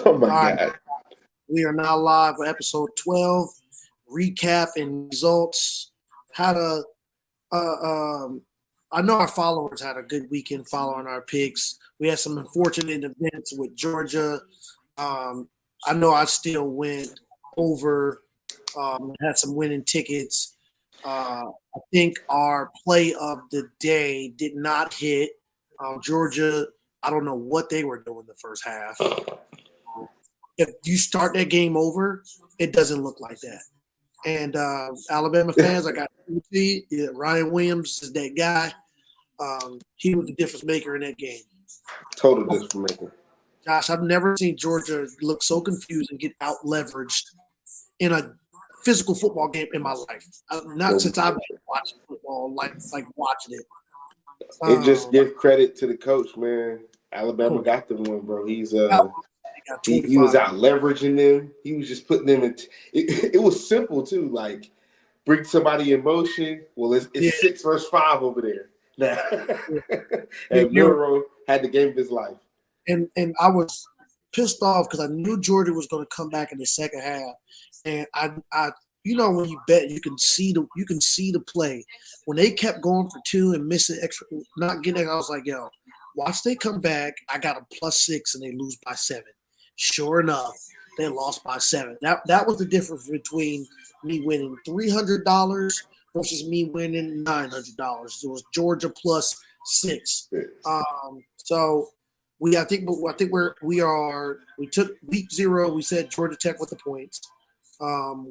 Oh my All right, God. we are now live for episode 12. Recap and results. Had a, I know our followers had a good weekend following our picks. We had some unfortunate events with Georgia. I know I still went over. Had some winning tickets. I think our play of the day did not hit. Georgia, I don't know what they were doing the first half. If you start that game over, it doesn't look like that. And Alabama fans, I got to see Ryan Williams is that guy. He was the difference maker in that game. Total difference maker. Josh, I've never seen Georgia look so confused and get out leveraged in a physical football game in my life. Not since I've been watching football, like watching it. It just give credit to the coach, man. Alabama Cool. got the one, bro. He got He was 25. out leveraging them. He was just putting them in. It was simple too. Like bring somebody in motion. Well, it's 6 versus 5 over there now. And Milroe had the game of his life. And I was pissed off because I knew Georgia was going to come back in the second half, and I when you bet you can see the play when they kept going for 2 and missing extra, not getting it. I was like, yo, watch they come back. I got a +6 and they lose by 7. Sure enough, they lost by 7. That was the difference between me winning $300 versus me winning $900. It was Georgia +6. So we took week 0. We said Georgia Tech with the points.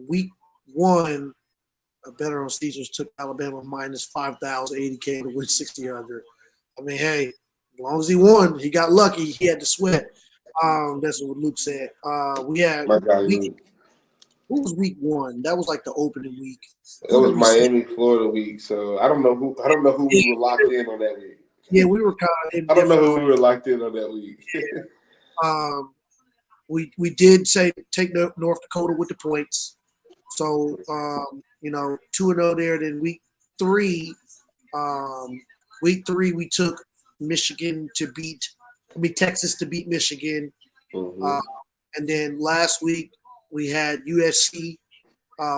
Week 1, a better on Caesars took Alabama -5,080K to win 6,000. I mean, hey, as long as he won, he got lucky. He had to sweat. That's what Luke said. We had who was week 1? That was like the opening week. It was Miami, Florida week. So I don't know who we were locked in on that week. Yeah, we were kind of. I don't know who we were locked in on that week. We did say take North Dakota with the points. So 2-0 there. Then week 3, we took Michigan Texas to beat Michigan. Mm-hmm. And then last week we had USC,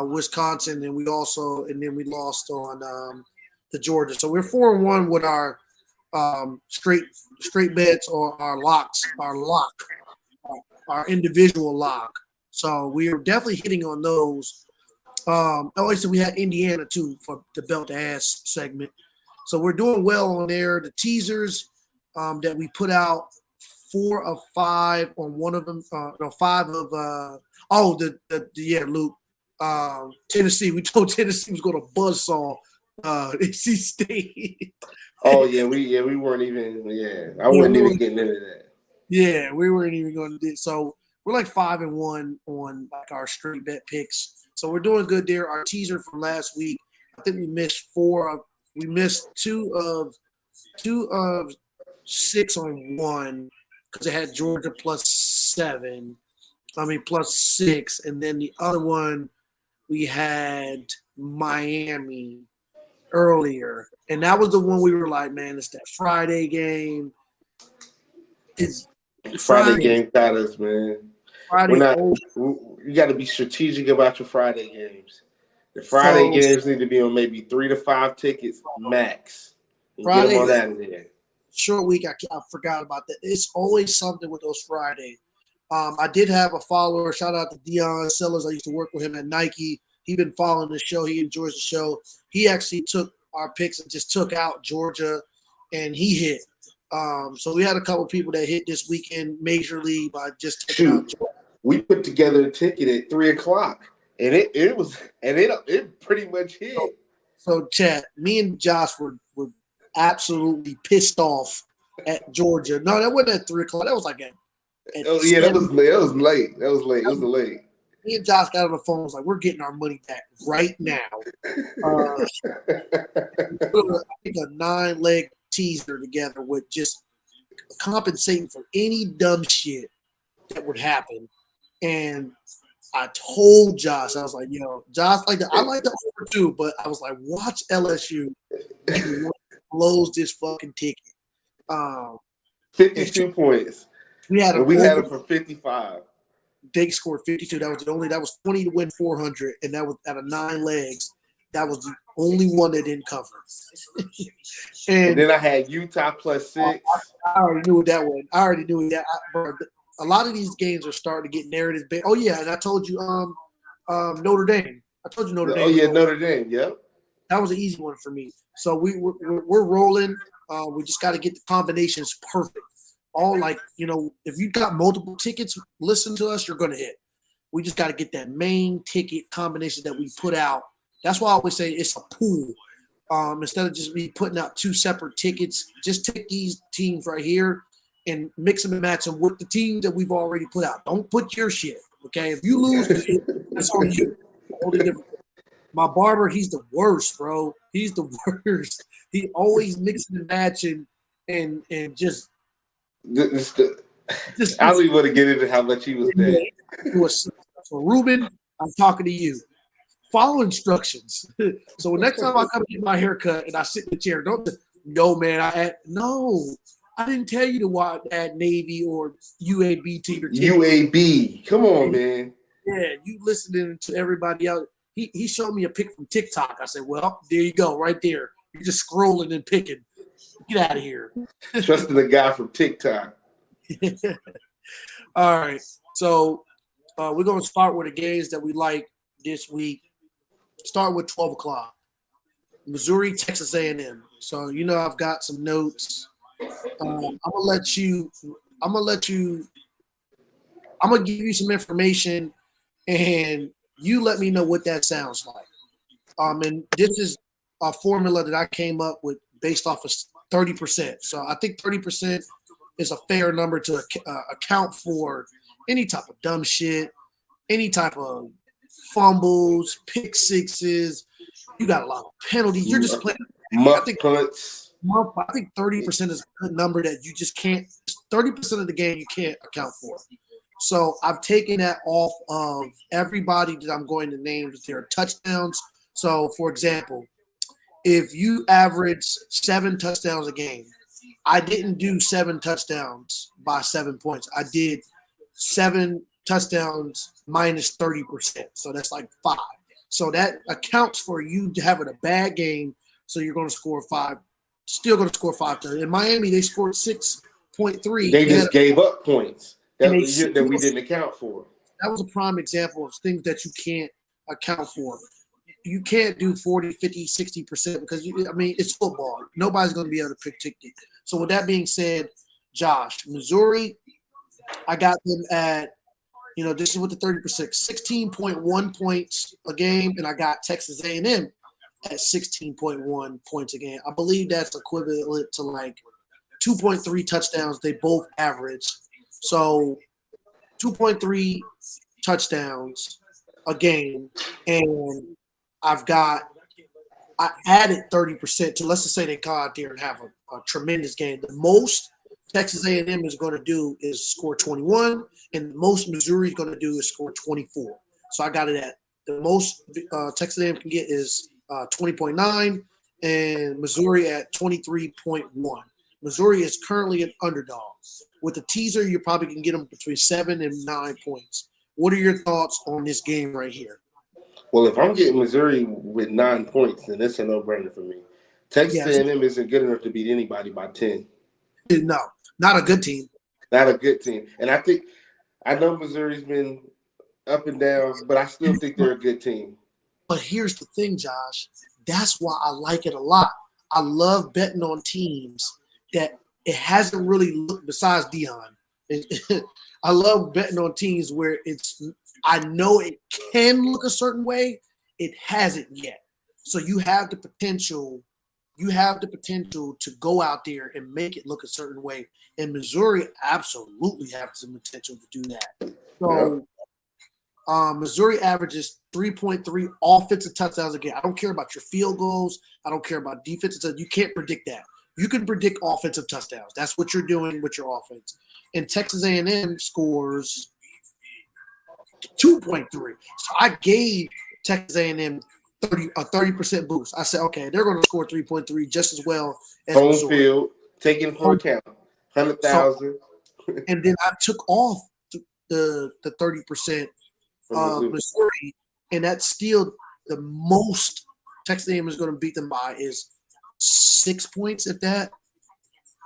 Wisconsin, and we lost on to Georgia. So we're 4-1 with our straight bets or our locks, our individual lock. So we are definitely hitting on those. So we had Indiana too for the belt ass segment. So we're doing well on there. The teasers that we put out, 4 of 5 on one of them. 5 of Luke. Tennessee. We told Tennessee was going to buzzsaw NC State. Oh yeah, we weren't even. Yeah, I wasn't even getting into that. Yeah, we weren't even going to do so. We're like 5-1 on like our straight bet picks. So we're doing good there. Our teaser from last week, I think we missed 2 of 6 on one because it had Georgia +6, and then the other one we had Miami earlier, and that was the one we were like, man, it's that Friday game. Friday game got us, man. Friday. You got to be strategic about your Friday games. The Friday games need to be on maybe 3 to 5 tickets max. Friday, get them on out of there. Short week, I forgot about that. It's always something with those Fridays. I did have a follower. Shout out to Deion Sellers. I used to work with him at Nike. He's been following the show. He enjoys the show. He actually took our picks and just took out Georgia, and he hit. So we had a couple people that hit this weekend majorly by just taking out Georgia. We put together a ticket at 3:00, and it pretty much hit. So Chad, me and Josh were absolutely pissed off at Georgia. No, that wasn't at 3:00. That was like at that was late. It was late. Me and Josh got on the phone. Was like, we're getting our money back right now. I think a 9-leg teaser together with just compensating for any dumb shit that would happen. And I told Josh, I was like, Josh, I like the over too, but I was like, watch LSU blows this fucking ticket. 52 points. We had and we had them for 55. They scored 52. That was 20 to win 400, and that was out of 9 legs. That was the only one that didn't cover. And then I had Utah plus 6. I already knew that one. I already knew that. A lot of these games are starting to get narrative. Oh yeah, and I told you, Notre Dame. I told you Notre Dame. Oh yeah, Notre Dame. Yep. That was an easy one for me. So we're rolling. We just got to get the combinations perfect. All like, if you got multiple tickets, listen to us, you're going to hit. We just got to get that main ticket combination that we put out. That's why I always say it's a pool. Instead of just me putting out 2 separate tickets, just take these teams right here and mix them and match them with the teams that we've already put out. Don't put your shit, okay? If you lose, that's on you. My barber, he's the worst, bro. He's the worst. He always mixing and matching and just – I don't even want to get into how much he was dead. So Ruben, I'm talking to you. Follow instructions. So next time I come get my haircut and I sit in the chair, no man, I didn't tell you to add Navy or UAB to your team. UAB, come on, man. Yeah, you listening to everybody else. He showed me a pic from TikTok. I said, well, there you go, right there. You're just scrolling and picking. Get out of here. Trusting the guy from TikTok. All right. So we're going to start with the games that we like this week. Start with 12 o'clock. Missouri, Texas A&M. So, I've got some notes. I'm going to give you some information and you let me know what that sounds like. And this is a formula that I came up with based off of 30%. So I think 30% is a fair number to account for any type of dumb shit, any type of fumbles, pick sixes. You got a lot of penalties. You're just playing. Punts. I think 30% is a good number that you just can't. 30% of the game you can't account for. So I've taken that off of everybody that I'm going to name their touchdowns. So, for example, if you average 7 touchdowns a game, I didn't do 7 touchdowns by 7 points. I did 7 touchdowns minus 30%. So that's like 5. So that accounts for you having a bad game. So you're going to score 5. Still going to score 5. In Miami, they scored 6.3. They just gave up points that we didn't account for. That was a prime example of things that you can't account for. You can't do 40, 50, 60% because, it's football. Nobody's going to be able to pick ticket. So with that being said, Josh, Missouri, I got them at, this is with the 30%, 16.1 points a game, and I got Texas A&M at 16.1 points a game. I believe that's equivalent to like 2.3 touchdowns they both average. So 2.3 touchdowns a game, and I added 30% to, let's just say they go out there and have a tremendous game. The most Texas A&M is going to do is score 21, and the most Missouri is going to do is score 24. So I got it at the most Texas A&M can get is 20.9, and Missouri at 23.1. Missouri is currently an underdog. With the teaser, you probably can get them between 7 and 9 points. What are your thoughts on this game right here? Well, if I'm getting Missouri with 9 points, then it's a no-brainer for me. Texas A&M isn't good enough to beat anybody by 10. No, not a good team. Not a good team. And I know Missouri's been up and down, but I still think they're a good team. But here's the thing, Josh. That's why I like it a lot. I love betting on teams that it hasn't really looked besides Deion. I love betting on teams where I know it can look a certain way. It hasn't yet. So you have the potential. You have the potential to go out there and make it look a certain way. And Missouri absolutely have some potential to do that. So Missouri averages 3.3 offensive touchdowns a game. I don't care about your field goals. I don't care about defenses. You can't predict that. You can predict offensive touchdowns. That's what you're doing with your offense. And Texas A&M scores 2.3. So I gave Texas A&M a 30% boost. I said, okay, they're going to score 3.3 just as well as home Missouri. field, taking into account 100,000. and then I took off the 30% Missouri, and that's still the most Texas A&M is going to beat them by is 6 points, if that.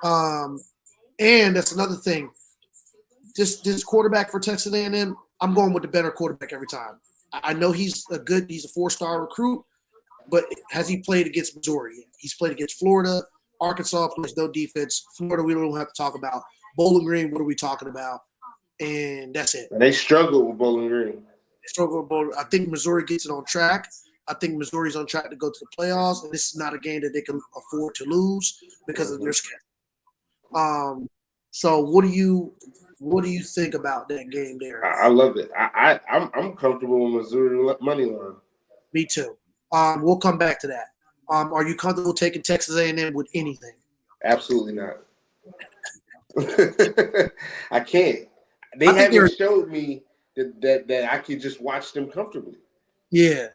And that's another thing. This quarterback for Texas A&M, I'm going with the better quarterback every time. I know he's a 4-star recruit, but has he played against Missouri? He's played against Florida. Arkansas plays no defense. Florida, we don't have to talk about. Bowling Green, what are we talking about? And that's it. And they struggle with Bowling Green. They struggle with Bowling. I think Missouri gets it on track. I think Missouri's on track to go to the playoffs, and this is not a game that they can afford to lose because of their schedule. So what do you think about that game there? I love it. I'm comfortable with Missouri money line. Me too. We'll come back to that. Are you comfortable taking Texas A&M with anything? Absolutely not. I can't. They haven't showed me that I can just watch them comfortably. Yeah.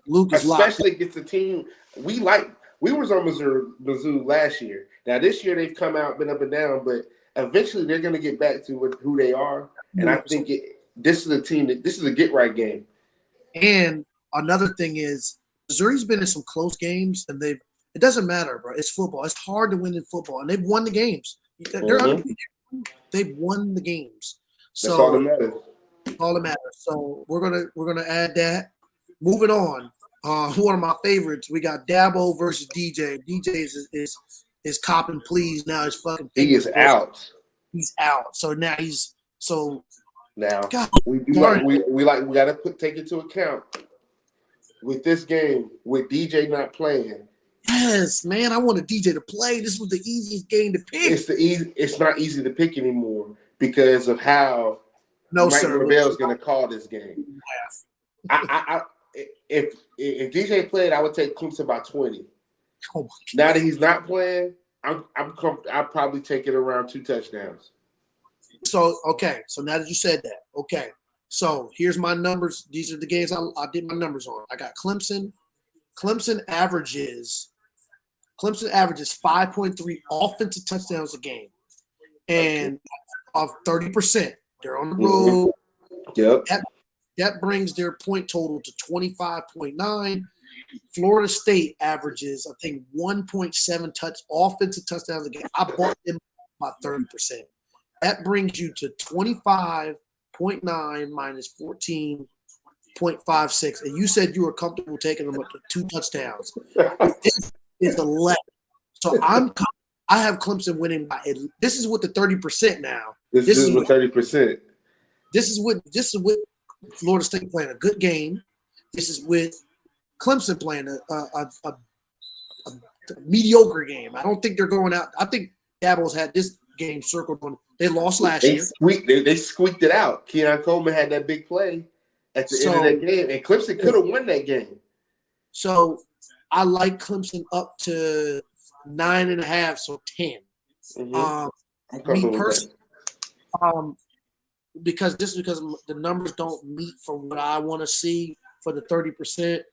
Luke is especially against the team we like. We was on Mizzou last year. Now this year they've come out, been up and down, but eventually they're going to get back to who they are. And I think this is a team this is a get right game. And another thing is Missouri's been in some close games, and it doesn't matter, bro. It's football. It's hard to win in football, and they've won the games. They've won the games. That's all that matters. All that matters. So we're gonna add that. Moving on. One of my favorites. We got Dabo versus DJ. DJ is copping pleas now. He's fucking. He is out. He's out. So now Now God, we got to take into account with this game with DJ not playing. Yes, man. I wanted DJ to play. This was the easiest game to pick. It's not easy to pick anymore because of how Mike Norvell is going to call this game. If DJ played, I would take Clemson by 20. Oh now that he's not playing, I'll probably take it around 2 touchdowns. So now that you said that, so here's my numbers. These are the games I did my numbers on. I got Clemson. Clemson averages 5.3 offensive touchdowns a game, and of 30%. They're on the road. Yep. That brings their point total to 25.9. Florida State averages, I think, 1.7 offensive touchdowns a game. I bought them by 30%. That brings you to 25.9 minus 14.56. And you said you were comfortable taking them up to 2 touchdowns. This is 11. So I have Clemson winning by. This is with the 30% now. This is with 30%. This is with Florida State playing a good game. This is with Clemson playing a mediocre game. I don't think they're going out. I think Dabo's had this game circled on. They lost last year. They squeaked it out. Keon Coleman had that big play at the end of that game, and Clemson could have won that game. So I like Clemson up to 9.5, so 10. Mm-hmm. Me personally, because the numbers don't meet for what I want to see for the 30%.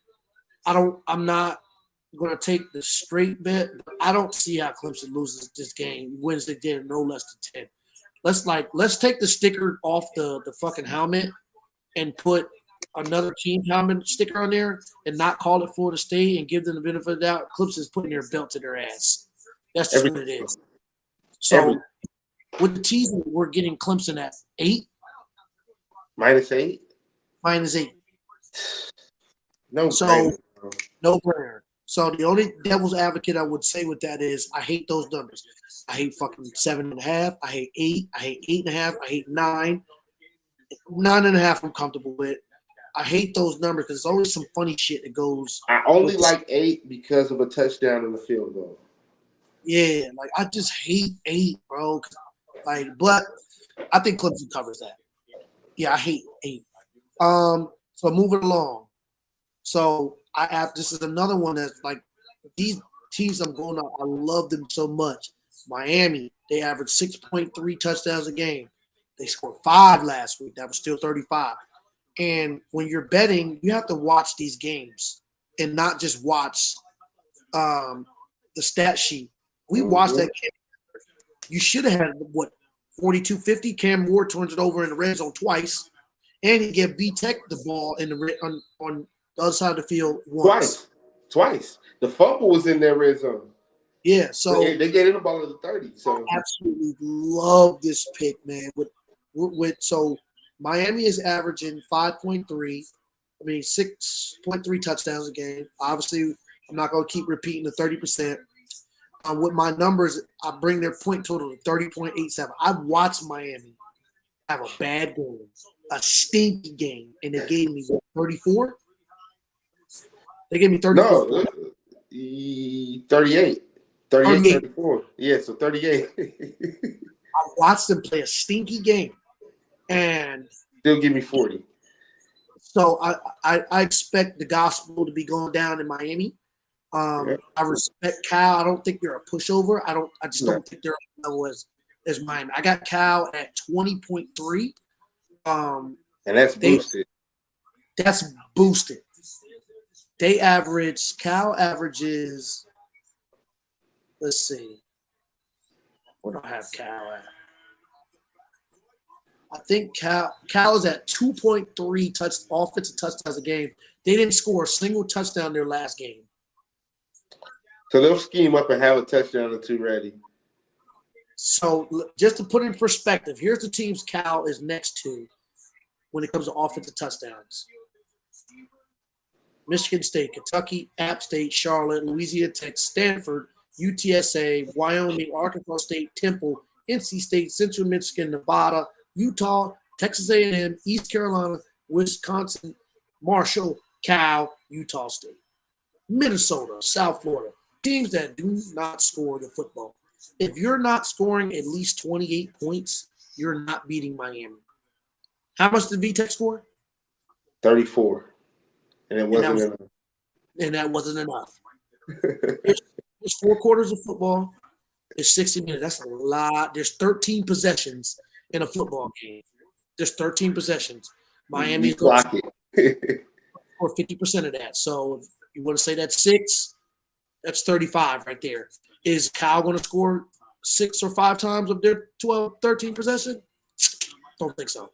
I'm not going to take the straight bet, but I don't see how Clemson loses this game, wins the game no less than 10. Let's take the sticker off the fucking helmet and put another team helmet sticker on there and not call it Florida State and give them the benefit of the doubt. Clemson's putting their belt to their ass. That's just what it is. So with the teaser, we're getting Clemson at 8. Minus 8? Minus 8. No brainer. So the only devil's advocate I would say with that is I hate those numbers. I hate fucking 7.5. I hate 8. I hate 8.5. I hate 9. 9.5 I'm comfortable with. I hate those numbers because there's always some funny shit that goes. I only like 8 because of a touchdown in the field goal. Yeah, I just hate 8, bro. But I think Clemson covers that. Yeah, I hate 8. So moving along. So this is another one that's these teams I'm going on. I love them so much. Miami, they average 6.3 touchdowns a game. They scored 5 last week. That was still 35. And when you're betting, you have to watch these games and not just watch the stat sheet. We watched that game. You should have had 42-50. Cam Moore turns it over in the red zone twice, and he gave V-Tech the ball in the on the other side of the field once. Twice. The fumble was in their red zone. Yeah, so they get in the ball at the 30. So I absolutely love this pick, man. So Miami is averaging 6.3 touchdowns a game. Obviously, I'm not going to keep repeating the 30%. With my numbers, I bring their point total to 30.87. I watched Miami have a bad game, a stinky game, and they gave me 34. They gave me 34. No, 38. 34. Yeah, so 38. I watched them play a stinky game, and still give me 40. So I expect the gospel to be going down in Miami. I respect Cal. I don't think they're a pushover. I just don't think they're on the level as Miami. I got Cal at 20.3. And that's boosted. That's boosted. Cal averages, let's see. Where do I have Cal at? I think Cal is at 2.3 offensive touchdowns a game. They didn't score a single touchdown their last game. So they'll scheme up and have a touchdown or two ready. So just to put in perspective, here's the teams Cal is next to when it comes to offensive touchdowns. Michigan State, Kentucky, App State, Charlotte, Louisiana Tech, Stanford, UTSA, Wyoming, Arkansas State, Temple, NC State, Central Michigan, Nevada, Utah, Texas A&M, East Carolina, Wisconsin, Marshall, Cal, Utah State, Minnesota, South Florida. Teams that do not score the football. If you're not scoring at least 28 points, you're not beating Miami. How much did V-Tech score? 34. And it wasn't enough. And that wasn't enough. There's 4 quarters of football. It's 60 minutes. That's a lot. There's 13 possessions in a football game. There's 13 possessions. Miami's going to score 50% of that. So if you want to say that's 6, that's 35 right there. Is Cal going to score 6 or 5 times of their 13 possession? Don't think so.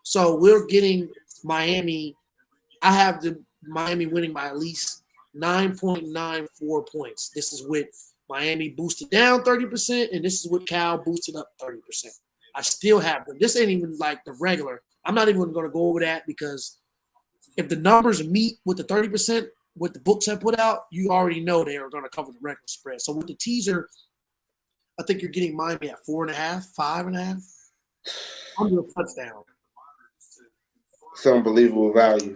So we're getting Miami. I have the Miami winning by at least 9.94 points. This is with Miami boosted down 30%, and this is with Cal boosted up 30%. I still have them. This ain't even like the regular. I'm not even going to go over that because if the numbers meet with the 30%, what the books have put out, you already know they are going to cover the regular spread. So with the teaser, I think you're getting Miami at 4.5, 5.5, under a touchdown. It's unbelievable value.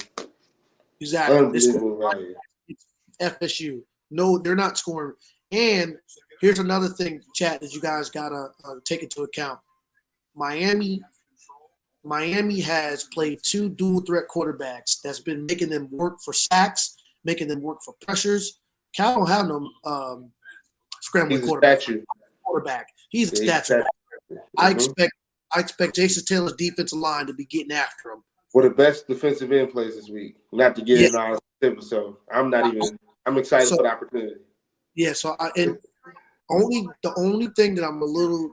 Exactly. Unbelievable value. It's FSU. No, they're not scoring. And here's another thing, chat, that you guys gotta take into account. Miami has played 2 dual threat quarterbacks that's been making them work for sacks, making them work for pressures. Cal don't have no scrambling quarterback. He's a statue. I expect Jason Taylor's defensive line to be getting after him. Well, the best defensive end plays this week. Not to get in on so I'm excited for the opportunity. Yeah, so the only thing that I'm a little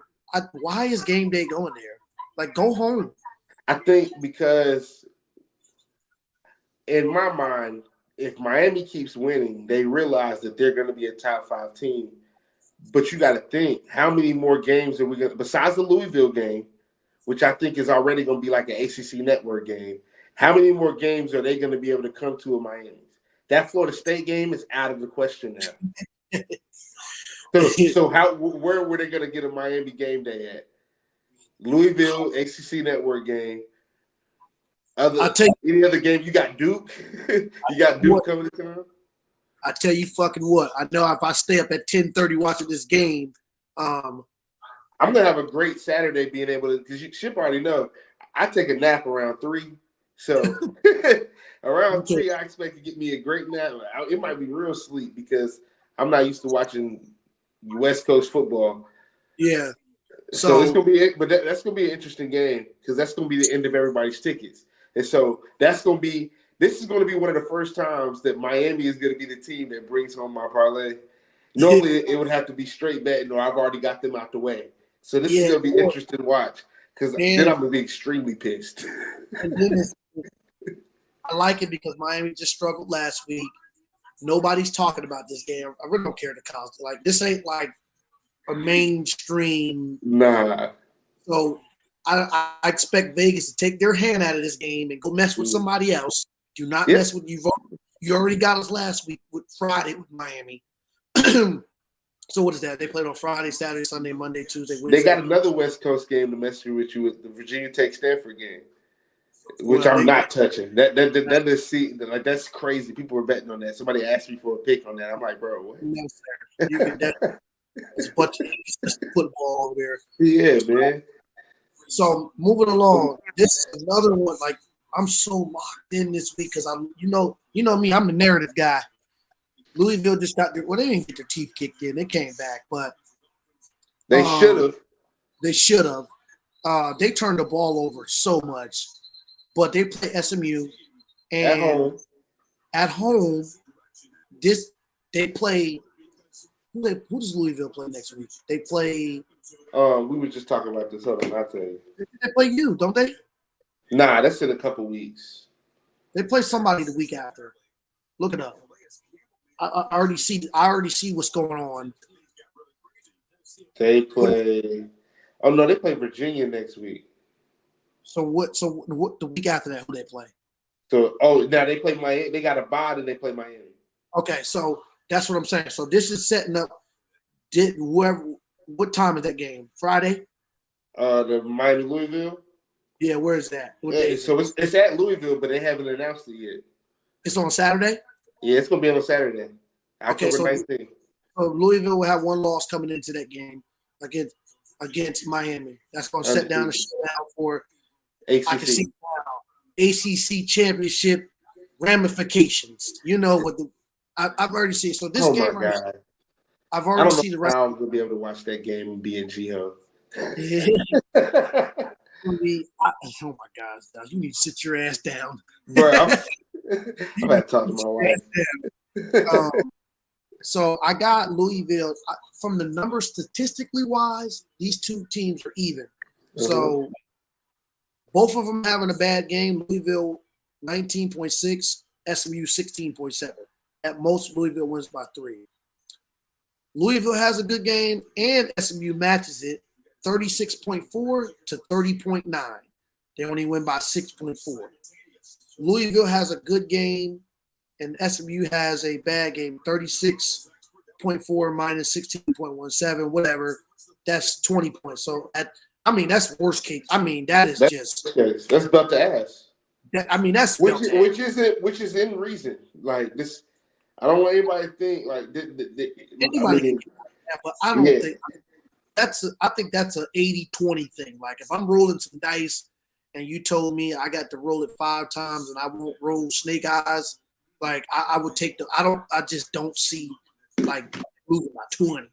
why is game day going there? Like, go home. I think because in my mind, if Miami keeps winning, they realize that they're going to be a top 5 team. But you got to think, how many more games are we going to, besides the Louisville game, which I think is already going to be like an ACC network game, how many more games are they going to be able to come to in Miami? That Florida State game is out of the question now. So where were they going to get a Miami game day at? Louisville, ACC network game. Any other game? You got Duke. You got Duke coming to town. I tell you fucking what. I know if I stay up at 10:30 watching this game, I'm gonna have a great Saturday being able to, because you should already know I take a nap around 3. So around 3, I expect to get me a great nap. It might be real sleep because I'm not used to watching West Coast football. Yeah. So it's gonna be it, but that's gonna be an interesting game because that's gonna be the end of everybody's tickets. And so this is going to be one of the first times that Miami is going to be the team that brings home my parlay. Normally, it would have to be straight betting, or I've already got them out the way. So this is gonna be interesting to watch because then I'm gonna be extremely pissed. And then I like it because Miami just struggled last week. Nobody's talking about this game. I really don't care the college. Like this ain't like a mainstream. Nah. So I expect Vegas to take their hand out of this game and go mess with somebody else. Do not mess with you. You already got us last week with Friday with Miami. So what is that? They played on Friday, Saturday, Sunday, Monday, Tuesday, Wednesday. They got another West Coast game to mess with you with the Virginia Tech Stanford game, which I'm not touching. That is that's crazy. People were betting on that. Somebody asked me for a pick on that. I'm like, bro, what? No, sir. You can it's a bunch of football over there. Yeah, man. So moving along, this is another one. Like I'm so locked in this week because I'm, you know me. I'm the narrative guy. Louisville just got they didn't get their teeth kicked in. They came back, but they should have. They should have. They turned the ball over so much, but they play SMU and at home. They play. Who does Louisville play next week? They play. We were just talking about this. Hold on, I'll tell you. They play you, don't they? Nah, that's in a couple weeks. They play somebody the week after. Look it up. I already see what's going on. They play. Oh no, they play Virginia next week. So what the week after that? Who they play? So now they play Miami. They got a bye and they play Miami. Okay, so that's what I'm saying. So this is setting up. What time is that game? Friday. The Miami Louisville. Yeah, where is that? So it's at Louisville, but they haven't announced it yet. It's on Saturday. Yeah, it's gonna be on Saturday, October 19th. So Louisville will have one loss coming into that game against Miami. That's gonna set down the shutdown for ACC. I can see now, ACC championship ramifications. You know what I've already seen. So this game, my God. I've already seen the rest. I'm gonna be able to watch that game and be in G-Ho. Oh my gosh, you need to sit your ass down. Bro, I'm about to talk to my wife. So I got Louisville from the numbers statistically wise. These two teams are even. So both of them having a bad game. Louisville 19.6, SMU 16.7. At most, Louisville wins by 3. Louisville has a good game, and SMU matches it 36.4 to 30.9. They only win by 6.4. Louisville has a good game, and SMU has a bad game, 36.4 minus 16.17, whatever. That's 20 points. So, that's worst case. That's about to ask. That's which is in reason. Like this, I don't want anybody to think like but I don't think I think that's an 80-20 thing. Like if I'm rolling some dice and you told me I got to roll it 5 times and I won't roll snake eyes, like I would take I just don't see like moving by 20.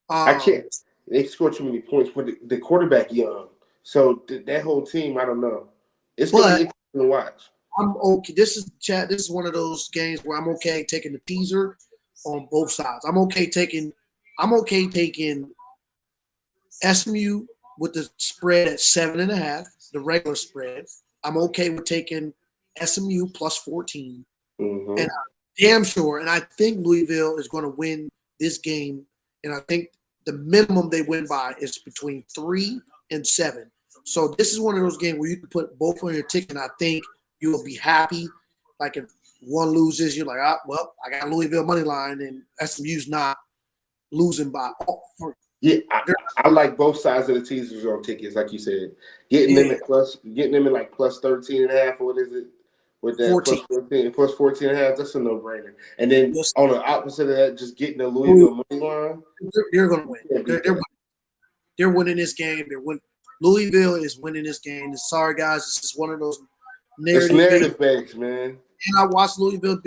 I can't. They score too many points, but the quarterback young. So that whole team, I don't know. It's going to be interesting to watch. I'm okay. This is one of those games where I'm okay taking the teaser on both sides. I'm okay taking SMU with the spread at 7.5, the regular spread. I'm okay with taking SMU plus 14. Mm-hmm. And I'm damn sure, and I think Louisville is going to win this game. And I think the minimum they win by is between 3 and 7. So this is one of those games where you can put both on your ticket, and I think you'll be happy. Like if one loses, you're like, I got Louisville money line, and SMU's not losing by. Yeah, I like both sides of the teasers on tickets, like you said. Getting them in like plus 13.5, or what is it? With that 14. plus 14.5, that's a no-brainer. And then on the opposite of that, just getting the Louisville money line. They're going to win. They're winning this game. Louisville is winning this game. Sorry, guys, this is one of those narrative based, man. And I watched Louisville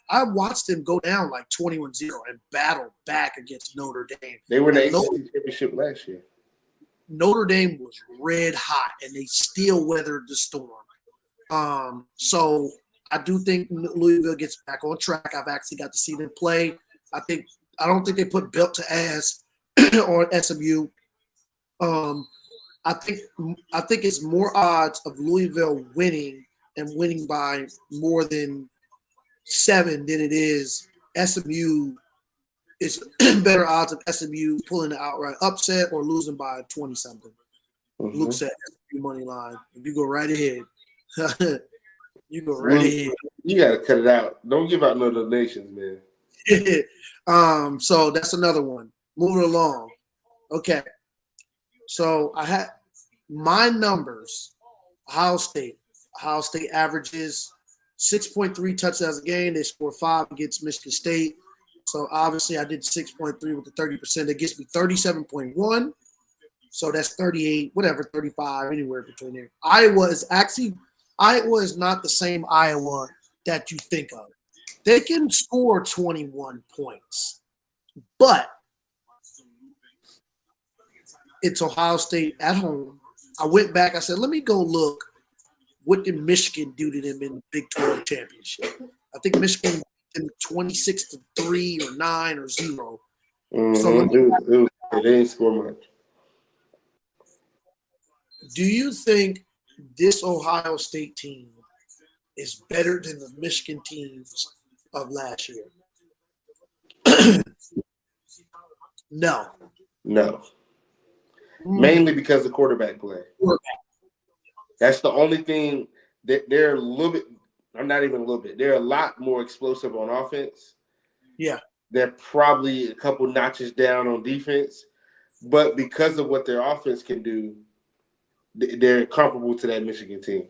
I watched them go down like 21-0 and battle back against Notre Dame. They were in the ACC championship last year. Notre Dame was red hot, and they still weathered the storm. So I do think Louisville gets back on track. I've actually got to see them play. I don't think they put belt to ass on SMU. I think it's more odds of Louisville winning and winning by more than 7 than it is SMU. It's better odds of SMU pulling an outright upset or losing by 20 something. Mm-hmm. Luke said SMU money line. You go right ahead. You go right ahead. You gotta cut it out. Don't give out no donations, man. So that's another one. Moving along. Okay. So I had my numbers. Ohio State averages 6.3 touchdowns a game. They score 5 against Michigan State. So obviously I did 6.3 with the 30%. That gets me 37.1. So that's 38, whatever, 35, anywhere between there. Iowa is not the same Iowa that you think of. They can score 21 points, but it's Ohio State at home. I went back. I said, let me go look. What did Michigan do to them in the Big 12 championship? I think Michigan beat them 26-3 or 9 or 0. Mm-hmm. So they didn't score much. Do you think this Ohio State team is better than the Michigan teams of last year? No. Mainly because of quarterback play. That's the only thing that they're a little bit. I'm not even a little bit. They're a lot more explosive on offense. Yeah. They're probably a couple notches down on defense, but because of what their offense can do, they're comparable to that Michigan team.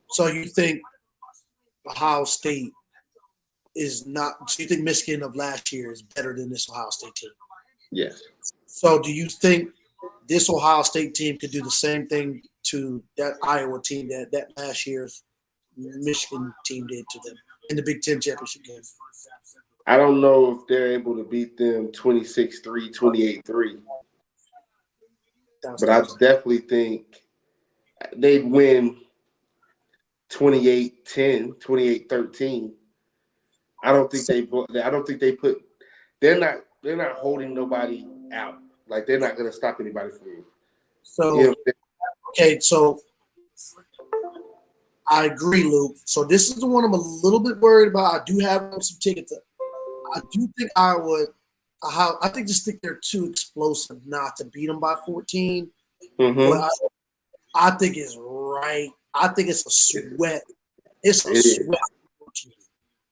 So you think Ohio State is not? So you think Michigan of last year is better than this Ohio State team? Yes. So do you think this Ohio State team could do the same thing to that Iowa team that last year's Michigan team did to them in the Big Ten championship game? I don't know if they're able to beat them 26-3, 28-3. But I definitely think they'd win 28-10, 28-13. I don't think they put. They're not holding nobody out. Like they're not going to stop anybody from you. So okay, so I agree, Luke. So this is the one I'm a little bit worried about. I do have some tickets. I do think Iowa. I think they're too explosive not to beat them by 14. Mm-hmm. But I think it's right. I think it's a sweat. It's a sweat.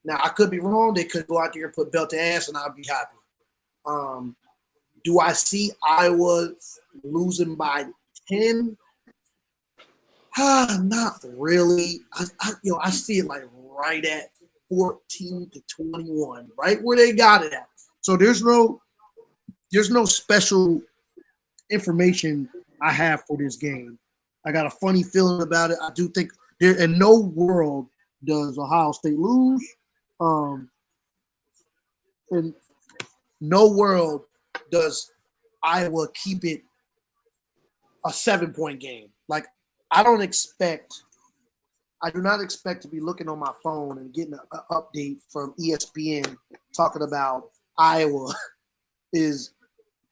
Now I could be wrong. They could go out there and put belt to ass, and I'd be happy. Do I see Iowa losing by 10? Not really. I see it like right at 14-21, right where they got it at. So there's no special information I have for this game. I got a funny feeling about it. I do think there in no world does Ohio State lose. In no world does Iowa keep it a 7-point game. Like I do not expect to be looking on my phone and getting an update from ESPN talking about Iowa is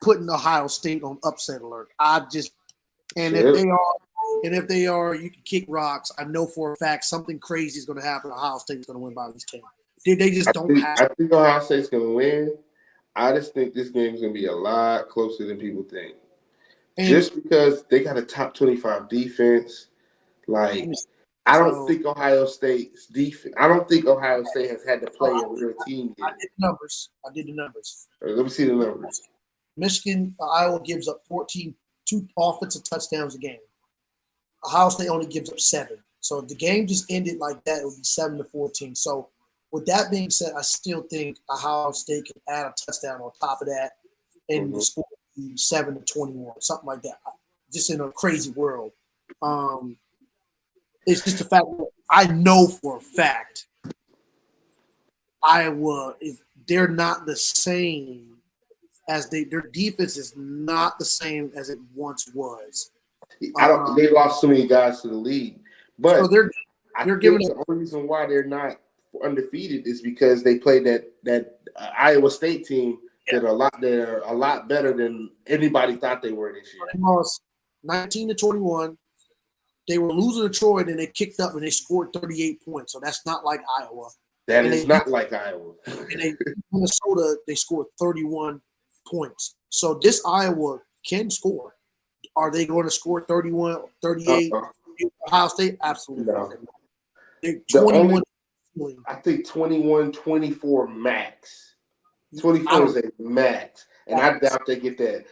putting Ohio State on upset alert. If they are, you can kick rocks. I know for a fact something crazy is going to happen. Ohio State is going to win by this 10. They just don't have. I think Ohio State's going to win. I just think this game is going to be a lot closer than people think. And just because they got a top 25 defense, like I don't think Ohio State's defense. I don't think Ohio State has had to play a real team yet. I did the numbers. Let me see the numbers. Iowa gives up 2 offensive touchdowns a game. Ohio State only gives up 7. So if the game just ended like that, it would be 7-14. So with that being said, I still think Ohio State can add a touchdown on top of that and the score would be 7-21, something like that. Just in a crazy world. It's just the fact that I know for a fact Iowa, they're not the same as their defense is not the same as it once was. They lost so many guys to the league, but so they're giving the only reason why they're not undefeated is because they played that Iowa State team they're a lot better than anybody thought they were this year. They lost 19-21. They were losing to Troy, and they kicked up and they scored 38 points. So that's not like Iowa. That is not like Iowa. And Minnesota, they scored 31 points. So this Iowa can score. Are they going to score 31, 38? Ohio State? Absolutely No. not. 21. I think 21, 24 max. 24 is a max. And I doubt they get that.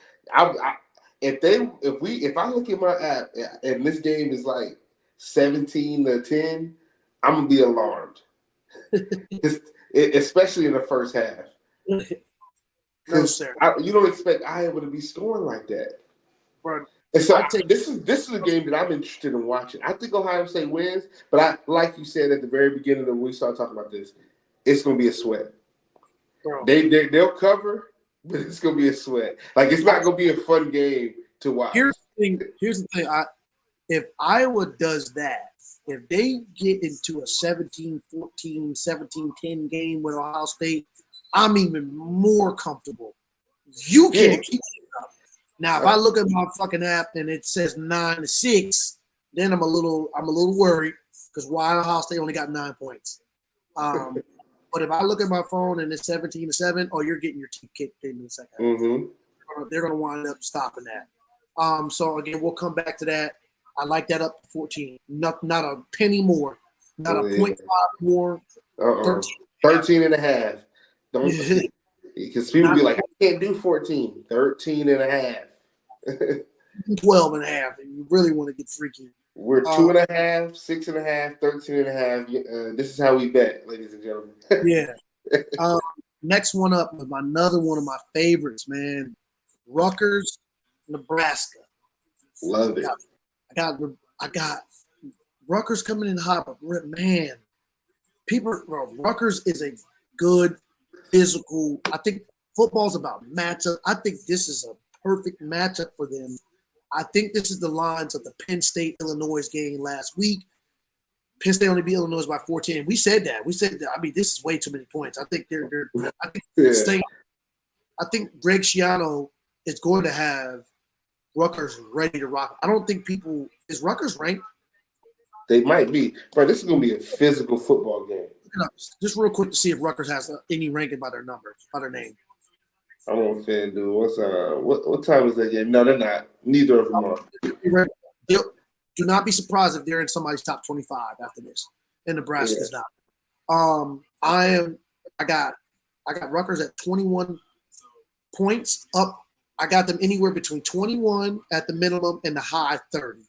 If I look at my app and this game is like 17-10, I'm gonna be alarmed. Especially in the first half. No, sir. You don't expect Iowa to be scoring like that. Right. And so this is a game that I'm interested in watching. I think Ohio State wins, but like you said at the very beginning when we started talking about this, it's gonna be a sweat. Bro. They'll cover, but it's gonna be a sweat. Like it's not gonna be a fun game to watch. Here's the thing. If Iowa does that, if they get into a 17-14, 17-10 game with Ohio State, I'm even more comfortable. You can keep it up. Now, if I look at my fucking app and it says 9-6, then I'm a little worried because why Ohio State only got 9 points. But if I look at my phone and it's 17-7, you're getting your teeth kicked in the second half. Mm-hmm. They're going to wind up stopping that. So again, we'll come back to that. I like that up to 14. Not a penny more. Not a 0.5 more. 13 and a half. Don't because people be like, I can't do 14. 13 and a half. 12 and a half. And you really want to get freaky. We're 2.5, 6.5, 13 and a half. This is how we bet, ladies and gentlemen. Yeah. Next one up is another one of my favorites, man. Rutgers, Nebraska. Love it. I got Rutgers coming in hot, but man, Rutgers is a good physical. I think football's about matchup. I think this is a perfect matchup for them. I think this is the lines of the Penn State-Illinois game last week. Penn State only beat Illinois by 14. We said that. I mean, this is way too many points. I think I think Greg Schiano is going to have Rutgers ready to rock. I don't think is Rutgers ranked? They might be. But this is going to be a physical football game. Just real quick to see if Rutgers has any ranking by their numbers, by their name. I'm on FanDuel. What time is that game? No, they're not. Neither of them are. Do not be surprised if they're in somebody's top 25 after this. And Nebraska's not. I got Rutgers at 21 points up. I got them anywhere between 21 at the minimum and the high 30.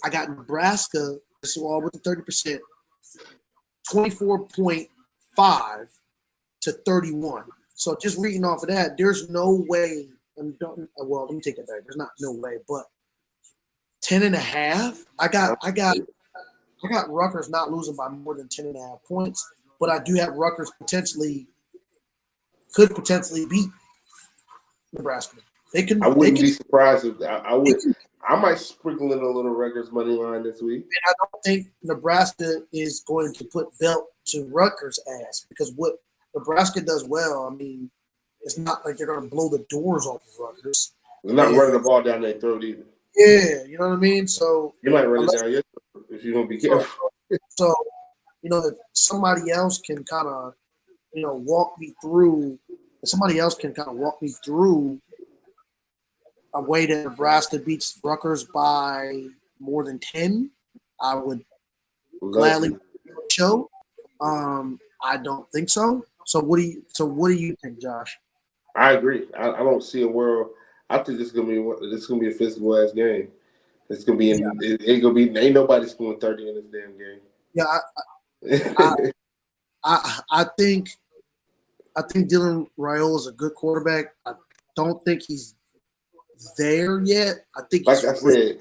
I got Nebraska, this is all with the 30%, 24.5 to 31. So just reading off of that, there's no way. Let me take that back. There's not no way, but 10.5. I got Rutgers not losing by more than 10.5 points, but I do have Rutgers could potentially beat Nebraska. I wouldn't be surprised if I might sprinkle in a little Rutgers money line this week. And I don't think Nebraska is going to put belt to Rutgers' ass because what Nebraska does well, I mean, it's not like they're going to blow the doors off of Rutgers. They're not running the ball down their throat either. Yeah, you know what I mean? So you might run it down your throat if you don't be careful. So, if somebody else can kind of, walk me through a way that Nebraska beats Rutgers by more than 10, I would gladly show. I don't think so. So what do you think, Josh? I agree. I don't see a world. I think this is gonna be a physical ass game. It's gonna be ain't nobody scoring 30 in this damn game. Yeah, I think Dylan Raiola is a good quarterback. I don't think he's there yet. I think, like I said,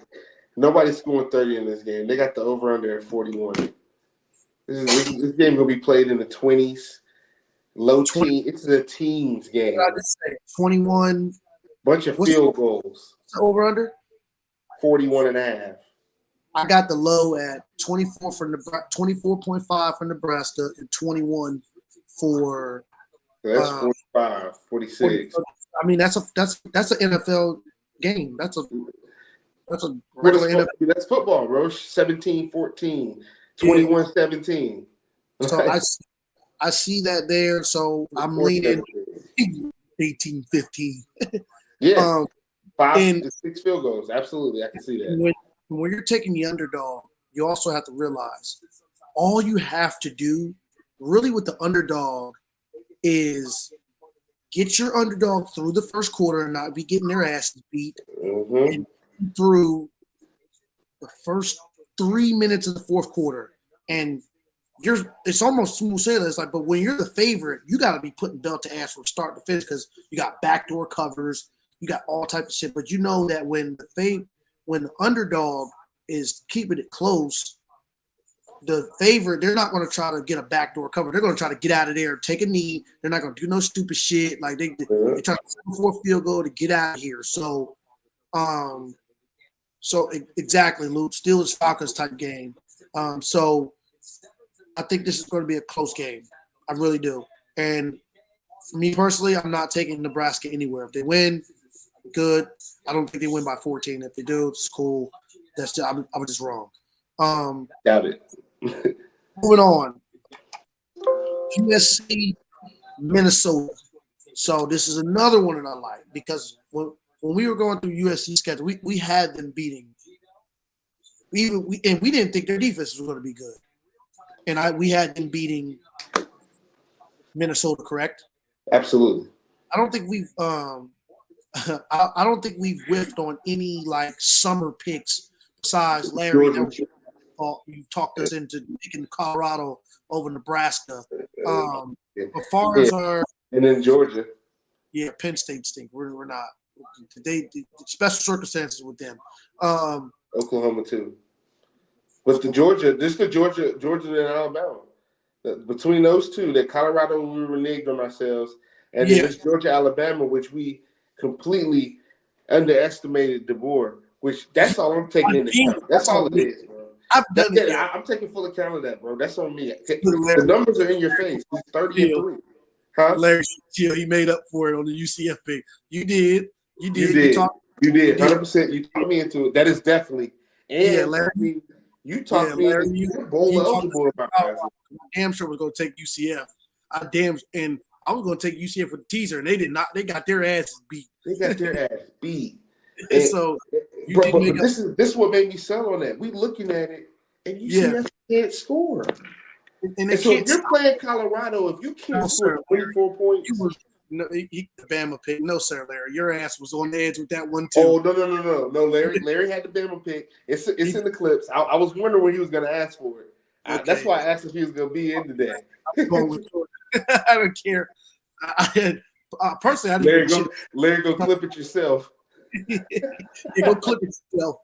nobody's scoring 30 in this game. They got the over under at 41. This game gonna be played in the 20s, low teen. It's a teens game. I just say 21. Bunch of field goals. Over under 41.5. I got the low at 24 for Nebraska, 24.5 for Nebraska, and 21 for So that's 45, 46. I mean, that's an NFL game. That's a What is regular NFL. that's football, bro. 17-14, 21-17. So I see that there. So I'm leaning 18-15. Yeah, 5 and to 6 field goals. Absolutely, I can see that. When you're taking the underdog, you also have to realize all you have to do really with the underdog is get your underdog through the first quarter and not be getting their asses beat, and through the first 3 minutes of the fourth quarter. And it's almost smooth sailing. It's like, but when you're the favorite, you got to be putting belt to ass from start to finish because you got backdoor covers, you got all type of shit. But you know that when the underdog is keeping it close, the favorite, they're not going to try to get a backdoor cover. They're going to try to get out of there, take a knee. They're not going to do no stupid shit. Like they try to score for a field goal to get out of here. So, exactly, Luke. Steelers Falcons type game. So I think this is going to be a close game. I really do. And for me personally, I'm not taking Nebraska anywhere. If they win, good. I don't think they win by 14. If they do, it's cool. I'm just wrong. Doubt it. Moving on. USC, Minnesota. So this is another one that I like because when we were going through USC schedule, we had them beating. We didn't think their defense was going to be good, and we had them beating Minnesota. Correct? Absolutely. I don't think we've I don't think we've whiffed on any like summer picks besides Larry. You talked us into picking Colorado over Nebraska. As far as and then Georgia. Yeah, Penn State stink. We're not. The special circumstances with them. Oklahoma too. But the Georgia and Alabama. Between those two, that Colorado we reneged on ourselves, and then this Georgia, Alabama, which we completely underestimated DeBoer. Which that's all I'm taking into account. That's all it is, bro. I'm taking full account of that, bro. That's on me. The numbers are in your face. It's 30-3. Huh? Larry Shield, he made up for it on the UCF pick. You did. You did. 100%. You talked me into it. That is definitely. And Larry, you talked me into bowl eligible about that. Damn sure was going to take UCF. I was going to take UCF with the teaser, and they did not. They got their asses beat. And so, but this is what made me sell on that. We looking at it, and UCF can't score. And so if you're playing Colorado, if you can't score 24 points, the Bama pick. No, sir, Larry, your ass was on the edge with that one too. Oh no, Larry had the Bama pick. It's in the clips. I was wondering when he was going to ask for it. Okay. That's why I asked if he was going to be in today. I don't care. Personally, I didn't. Larry, go clip it yourself. Go clip it yourself.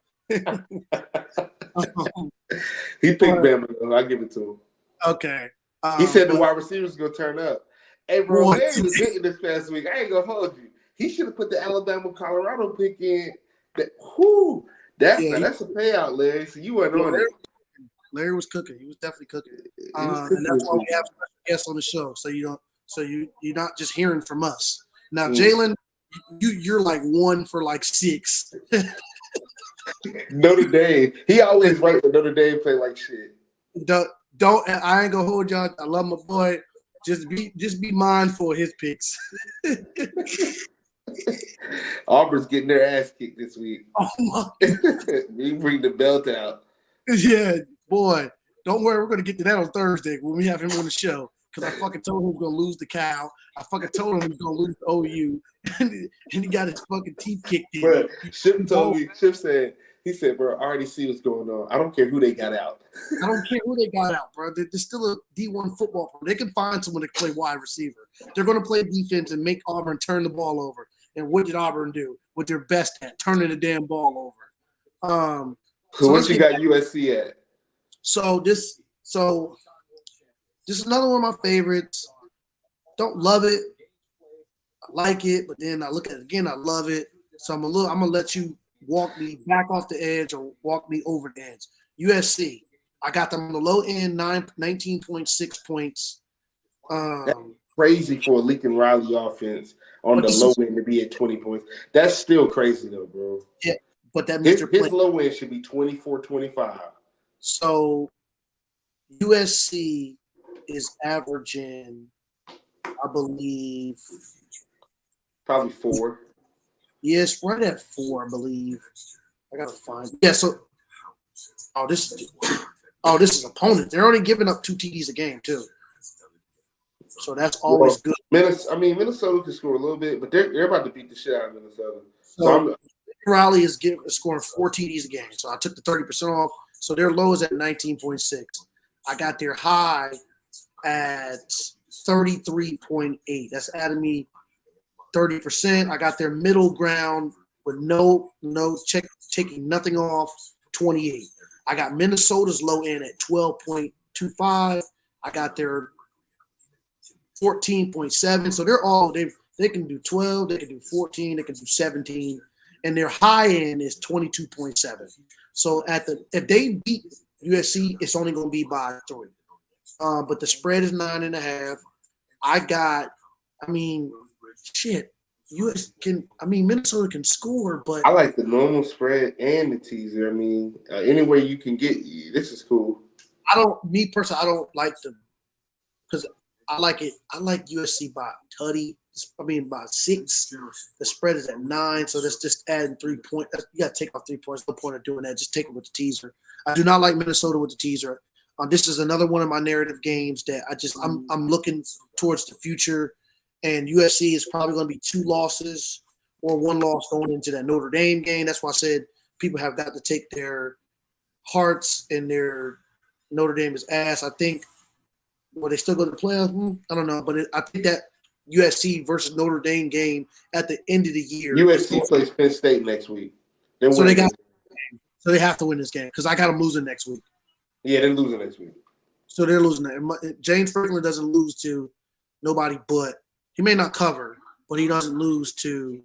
He picked Bama though. I give it to him. Okay. He said the wide receivers going to turn up. Hey, bro, Larry was hitting this past week. I ain't going to hold you. He should have put the Alabama-Colorado pick in. That's a payout, Larry. So you weren't on it. Larry was cooking. He was definitely cooking. And that's why we have special guests on the show. So you're not just hearing from us. Now, Jalen, you're like 1 for like 6. Notre Dame. He always right when Notre Dame play like shit. Don't I ain't gonna hold y'all. I love my boy. Just be mindful of his picks. Auburn's getting their ass kicked this week. Oh my! We bring the belt out. Yeah, boy. Don't worry, we're gonna get to that on Thursday when we have him on the show. Because I fucking told him he was gonna lose the cow. I fucking told him he was gonna lose the OU, and he got his fucking teeth kicked in. But Ship said. He said, bro, I already see what's going on. I don't care who they got out. I don't care who they got out, bro. They're still a D1 football player. They can find someone to play wide receiver. They're going to play defense and make Auburn turn the ball over. And what did Auburn do? What they're best at, turning the damn ball over. So what you got USC at? So this is another one of my favorites. Don't love it. I like it, but then I look at it again, I love it. So I'm gonna let you walk me back off the edge or walk me over the edge. USC, I got them on the low end, 19.6 points. crazy for a Lincoln Riley offense on the low end to be at 20 points. That's still crazy though, bro. Yeah, but that means his low end should be 24, 25. So USC is averaging, I believe, probably 4. Yes, right at 4, I believe. I gotta find. Yeah. So, this is opponent. They're only giving up 2 TDs a game too. So that's always good. Minnesota can score a little bit, but they're about to beat the shit out of Minnesota. So Riley is scoring 4 TDs a game. So I took the 30% off. So their low is at 19.6. I got their high at 33.8. That's adding me 30%. I got their middle ground with no taking nothing off, 28. I got Minnesota's low end at 12.25. I got their 14.7. So they're all they can do 12, they can do 14, they can do 17, and their high end is 22.7. So if they beat USC, it's only going to be by 3. But the spread is 9.5. Minnesota can score, but I like the normal spread and the teaser. Any way you can get this is cool. I don't like because I like it. I like USC by by 6. The spread is at 9, so that's just adding 3 points. You got to take off 3 points. No point of doing that. Just take it with the teaser. I do not like Minnesota with the teaser. This is another one of my narrative games that I'm looking towards the future, and USC is probably going to be 2 losses or 1 loss going into that Notre Dame game. That's why I said people have got to take their hearts and their Notre Dame is ass. I think. Will they still go to the playoffs? I don't know, but I think that USC versus Notre Dame game at the end of the year. USC plays Penn State next week. So they have to win this game because I got them losing next week. Yeah, they're losing next week. So they're losing that. James Franklin doesn't lose to nobody but he may not cover, but he doesn't lose to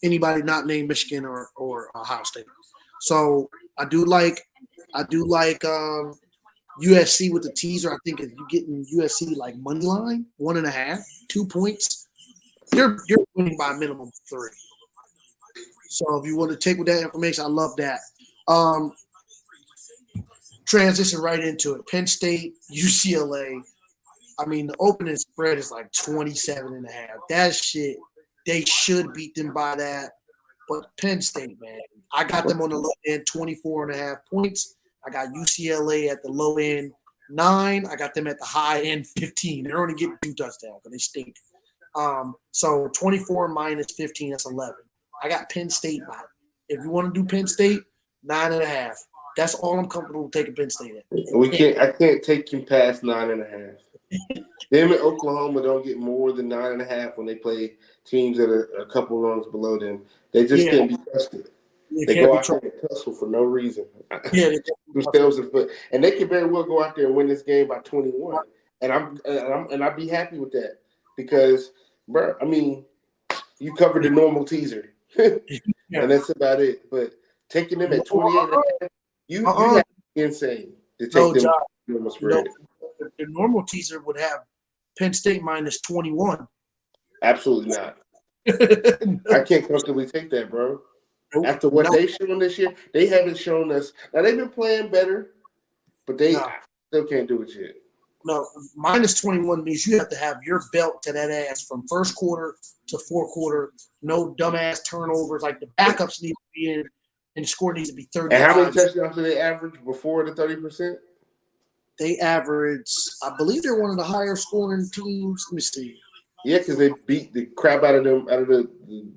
anybody not named Michigan or Ohio State. So I do like USC with the teaser. I think if you're getting USC like money line, 1.5, 2 points, you're winning by a minimum of 3. So if you want to take with that information, I love that. Transition right into it. Penn State, UCLA. The opening spread is like 27.5. That shit, they should beat them by that. But Penn State, man, I got them on the low end, 24.5 points. I got UCLA at the low end, 9. I got them at the high end, 15. They're only getting 2 touchdowns, but they stink. So 24 minus 15, that's 11. I got Penn State by. If you want to do Penn State, 9.5. That's all I'm comfortable with taking Penn State at. I can't take him past 9.5. Them in Oklahoma don't get more than 9.5 when they play teams that are a couple runs below them. They just can't be trusted. They go out there and tussle for no reason. Yeah, and they can very well go out there and win this game by 21. And I'd be happy with that because, bro, you covered the normal teaser, and that's about it. But taking them at 28, you have to be insane to take them normal spread. The normal teaser would have Penn State minus 21. Absolutely not. I can't comfortably take that, bro. After what they've shown this year, they haven't shown us. Now they've been playing better, but they still can't do it yet. No, minus 21 means you have to have your belt to that ass from first quarter to fourth quarter. No dumbass turnovers. Like the backups need to be in, and the score needs to be 30. And how many touchdowns do they average before the 30%? They average, I believe they're one of the higher scoring teams. Let me see. Yeah, because they beat the crap out of them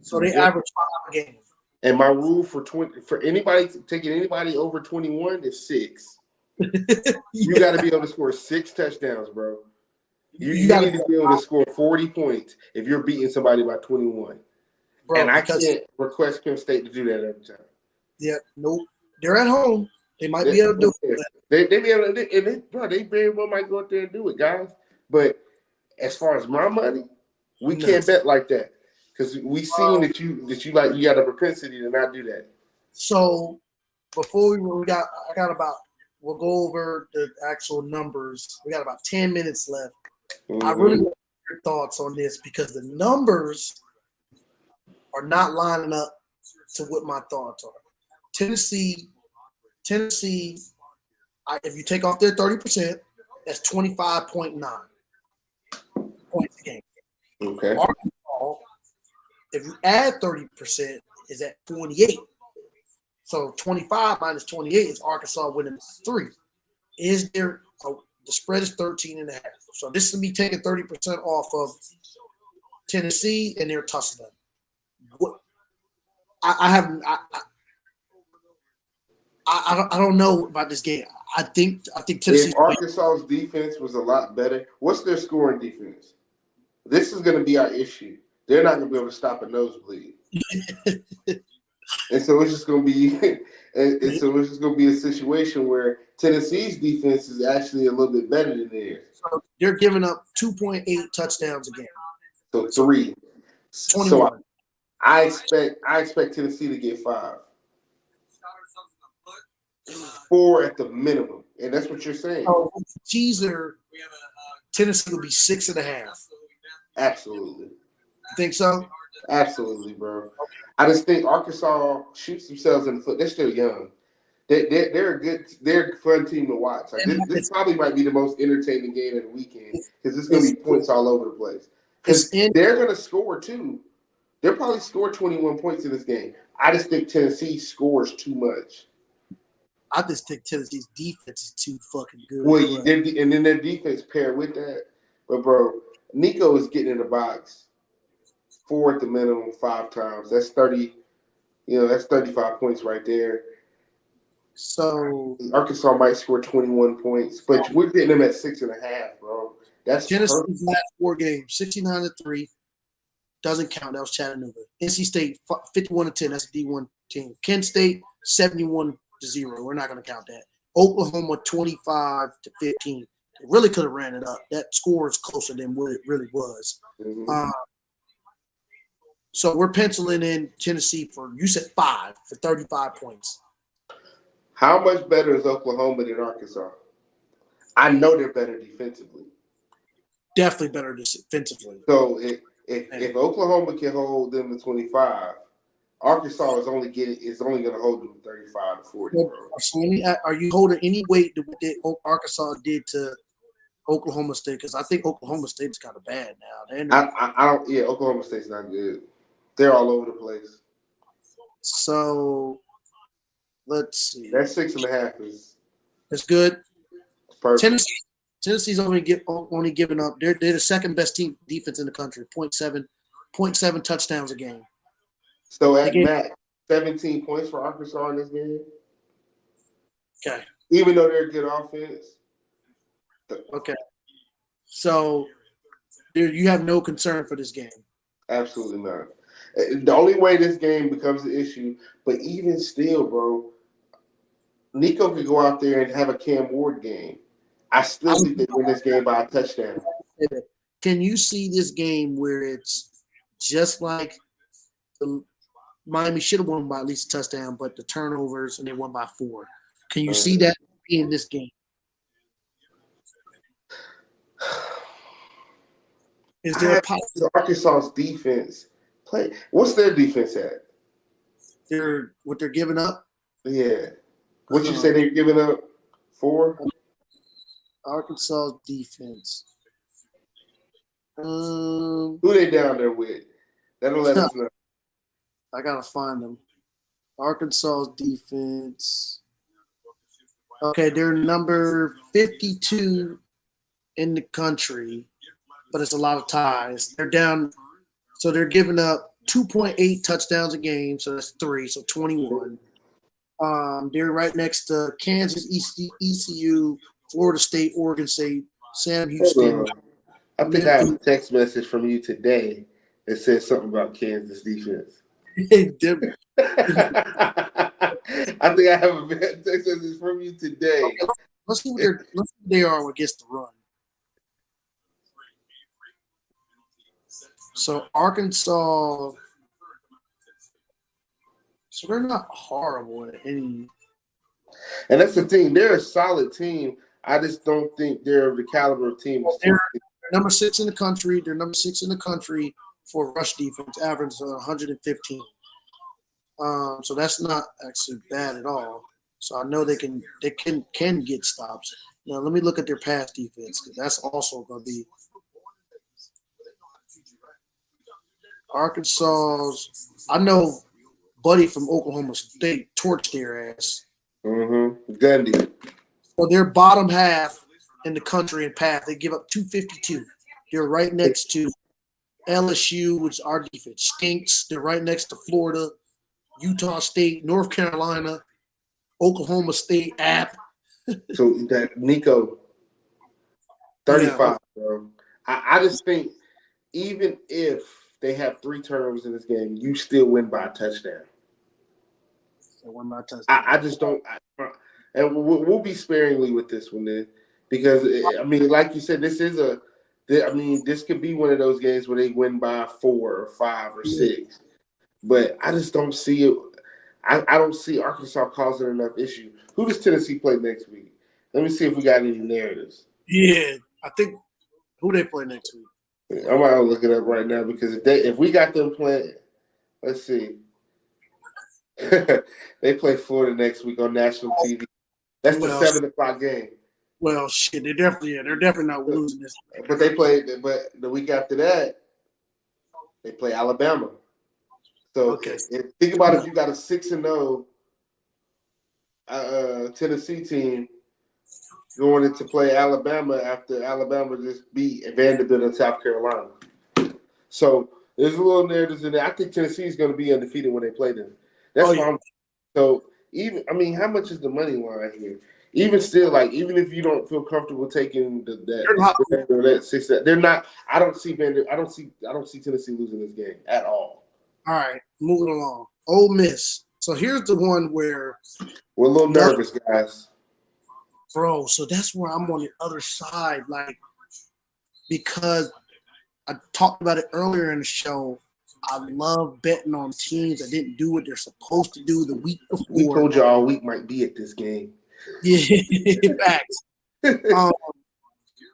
So they average 5 a game. And my rule for anybody taking anybody over 21 is 6. You got to be able to score 6 touchdowns, bro. You need to be able to score 40 points if you're beating somebody by 21. Bro, and I can't request Penn State to do that every time. Yeah, nope. They're at home. They might be able to do it. They be able to, they very well might go out there and do it, guys. But as far as my money, we can't bet like that. Because we seen that you got a propensity to not do that. So before we'll go over the actual numbers. We got about 10 minutes left. I really want your thoughts on this because the numbers are not lining up to what my thoughts are. Tennessee, if you take off their 30%, that's 25.9 points a game. Okay. Arkansas, if you add 30%, is at 28. So 25 minus 28 is Arkansas winning 3. Is there the spread is 13.5. So this is me taking 30% off of Tennessee and they're tussling. What I don't know about this game. I think Tennessee. If Arkansas's defense was a lot better, what's their scoring defense? This is going to be our issue. They're not going to be able to stop a nosebleed, and so it's just going to be, and so it's just going to be a situation where Tennessee's defense is actually a little bit better than theirs. So they're giving up 2.8 touchdowns a game. So 3. 21. So I expect Tennessee to get 5. 4 at the minimum, and that's what you're saying. So teaser, Tennessee will be 6.5. Absolutely. Think so? Absolutely, bro. I just think Arkansas shoots themselves in the foot. They're still young. They're a fun team to watch. Like this probably might be the most entertaining game of the weekend because there's going to be points all over the place. Because they're going to score too. They'll probably score 21 points in this game. I just think Tennessee scores too much. I just think Tennessee's defense is too fucking good. Well, and then their defense paired with that. But, bro, Nico is getting in the box 4 at the minimum 5 times. That's 30. That's 35 points right there. So Arkansas might score 21 points, but we're getting them at 6.5, bro. That's Tennessee's last 4 games, 69-3. Doesn't count. That was Chattanooga. NC State 51-10. That's a D1 team. Kent State 71-0. We're not going to count that. Oklahoma 25-15. They really could have ran it up. That score is closer than what it really was. Mm-hmm. So we're penciling in Tennessee you said 5 for 35 points. How much better is Oklahoma than Arkansas? I know they're better defensively. Definitely better defensively. So if Oklahoma can hold them to 25, Arkansas is only going to hold them 35 to 40. Bro. So are you holding any weight to what Arkansas did to Oklahoma State? Because I think Oklahoma State's kind of bad now. I don't. Yeah, Oklahoma State's not good. They're all over the place. So let's see. That 6.5 is. That's good. Perfect. Tennessee's only giving up. They're the second best team defense in the country. 0.7 touchdowns a game. So at max, 17 points for Arkansas in this game. Okay. Even though they're a good offense. Okay. So you have no concern for this game. Absolutely not. The only way this game becomes an issue, but even still, bro, Nico could go out there and have a Cam Ward game. I still think they win this game by a touchdown. Can you see this game where it's just like Miami should have won by at least a touchdown, but the turnovers and they won by 4? Can you see that in this game? Is there a possibility? Arkansas's defense play? What's their defense at? What they're giving up? Yeah. What you say they're giving up? 4? Arkansas defense. Who they down there with? That'll let us know. I gotta find them. Arkansas defense. Okay, they're number 52 in the country, but it's a lot of ties. They're down, so they're giving up 2.8 touchdowns a game, so that's 3, so 21. They're right next to Kansas, ECU, Florida State, Oregon State, Sam Houston. I think I have a text message from you today that says something about Kansas defense. I think I have a text message from you today. Okay, let's see what they are against the run. So Arkansas, so they're not horrible at any. And that's the thing. They're a solid team. I just don't think they're the caliber of team. number 6 in the country. They're number 6 in the country for rush defense, average 115. So that's not actually bad at all. So I know they can get stops. Now let me look at their pass defense because that's also going to be Arkansas's. I know Buddy from Oklahoma State torched their ass. Gundy. So their bottom half in the country in pass, they give up 252. They're right next to LSU, which our defense stinks. They're right next to Florida, Utah State, North Carolina, Oklahoma State, App. So that Nico, 35, bro. I just think even if they have 3 turnovers in this game, you still win by a touchdown. I just don't. And we'll be sparingly with this one then, because I mean, like you said, this could be one of those games where they win by 4 or 5 or 6. But I just don't see it. I don't see Arkansas causing enough issue. Who does Tennessee play next week? Let me see if we got any narratives. Yeah, I think who they play next week. I'm gonna look it up right now because if we got them playing, let's see. They play Florida next week on national TV. That's the 7 o'clock game. Well, shit, they're definitely not losing this. But the week after that, they play Alabama. So think about if you got a 6-0 Tennessee team going into play Alabama after Alabama just beat Vanderbilt and South Carolina. So there's a little narratives in there. I think Tennessee is going to be undefeated when they play them. That's why I'm. So how much is the money line here? Even still, even if you don't feel comfortable taking that 6, they're not. I don't see Tennessee losing this game at all. All right, moving along. Ole Miss. So here's the one where we're a little nervous, guys. Bro, so that's where I'm on the other side, because I talked about it earlier in the show. I love betting on teams that didn't do what they're supposed to do the week before. We told you all week might be at this game. Yeah, facts.